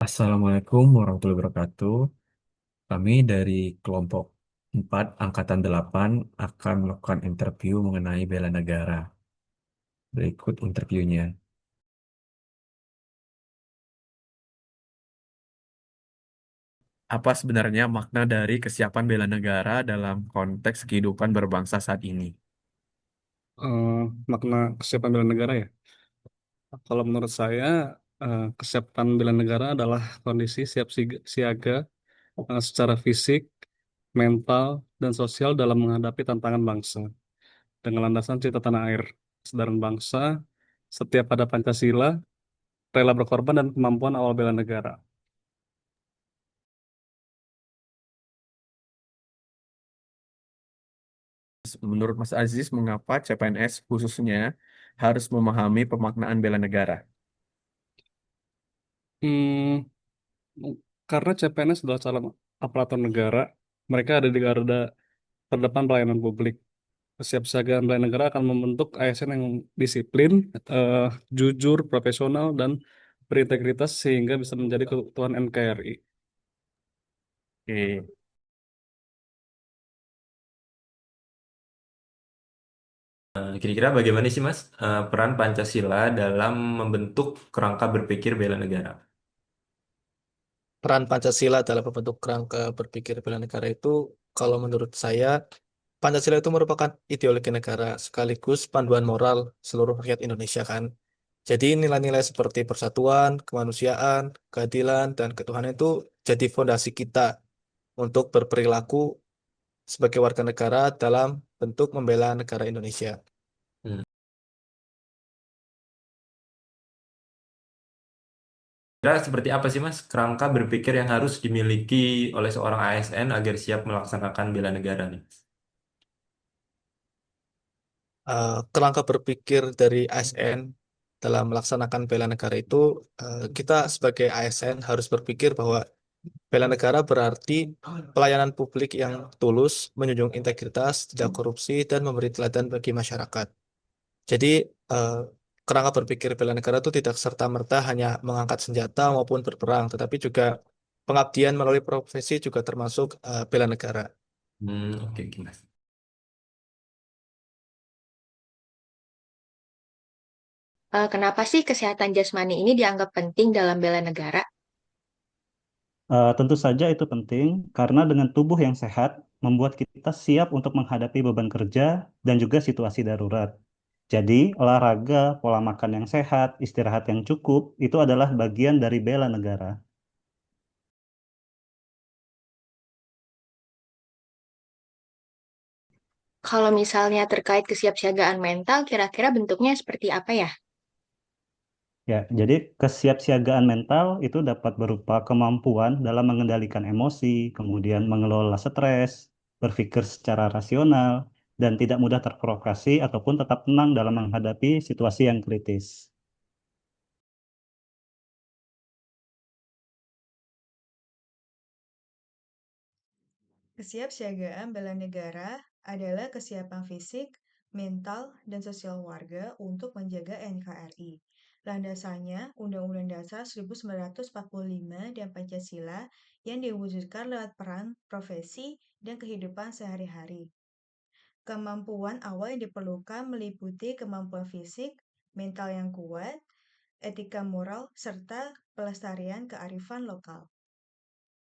Assalamualaikum warahmatullahi wabarakatuh. Kami dari kelompok 4 Angkatan 8 akan melakukan interview mengenai bela negara. Berikut interviewnya. Apa sebenarnya makna dari kesiapan bela negara dalam konteks kehidupan berbangsa saat ini? eh, Makna kesiapan bela negara ya. Kalau menurut saya, kesiapan bela negara adalah kondisi siap siaga secara fisik, mental, dan sosial dalam menghadapi tantangan bangsa dengan landasan cinta tanah air, kesadaran bangsa, setia pada Pancasila, rela berkorban, dan kemampuan awal bela negara. Menurut Mas Aziz, mengapa CPNS khususnya harus memahami pemaknaan bela negara? Hmm, karena CPNS adalah calon aparatur negara, mereka ada di garda terdepan pelayanan publik. Kesiapsiagaan bela negara akan membentuk ASN yang disiplin, eh, jujur, profesional, dan berintegritas sehingga bisa menjadi keutuhan NKRI. Oke. Kira-kira bagaimana sih Mas peran Pancasila dalam membentuk kerangka berpikir bela negara? Peran Pancasila dalam membentuk kerangka berpikir bela negara itu, kalau menurut saya, Pancasila itu merupakan ideologi negara sekaligus panduan moral seluruh rakyat Indonesia kan. Jadi nilai-nilai seperti persatuan, kemanusiaan, keadilan, dan ketuhanan itu jadi fondasi kita untuk berperilaku sebagai warga negara dalam bentuk membela negara Indonesia. Hmm. Kira seperti apa sih Mas kerangka berpikir yang harus dimiliki oleh seorang ASN agar siap melaksanakan bela negara nih? Kerangka berpikir dari ASN dalam melaksanakan bela negara itu, kita sebagai ASN harus berpikir bahwa bela negara berarti pelayanan publik yang tulus, menjunjung integritas, tidak korupsi, dan memberi teladan bagi masyarakat. Jadi, eh, kerangka berpikir bela negara itu tidak serta-merta hanya mengangkat senjata maupun berperang, tetapi juga pengabdian melalui profesi juga termasuk bela negara. Oke, oke, Mas. Kenapa sih kesehatan jasmani ini dianggap penting dalam bela negara? Tentu saja itu penting karena dengan tubuh yang sehat membuat kita siap untuk menghadapi beban kerja dan juga situasi darurat. Jadi, olahraga, pola makan yang sehat, istirahat yang cukup itu adalah bagian dari bela negara. Kalau misalnya terkait kesiapsiagaan mental, kira-kira bentuknya seperti apa ya? Ya, jadi kesiapsiagaan mental itu dapat berupa kemampuan dalam mengendalikan emosi, kemudian mengelola stres, berpikir secara rasional, dan tidak mudah terprovokasi ataupun tetap tenang dalam menghadapi situasi yang kritis. Kesiapsiagaan bela negara adalah kesiapan fisik, mental, dan sosial warga untuk menjaga NKRI. Landasannya Undang-Undang Dasar 1945 dan Pancasila yang diwujudkan lewat peran, profesi, dan kehidupan sehari-hari. Kemampuan awal yang diperlukan meliputi kemampuan fisik, mental yang kuat, etika moral, serta pelestarian kearifan lokal.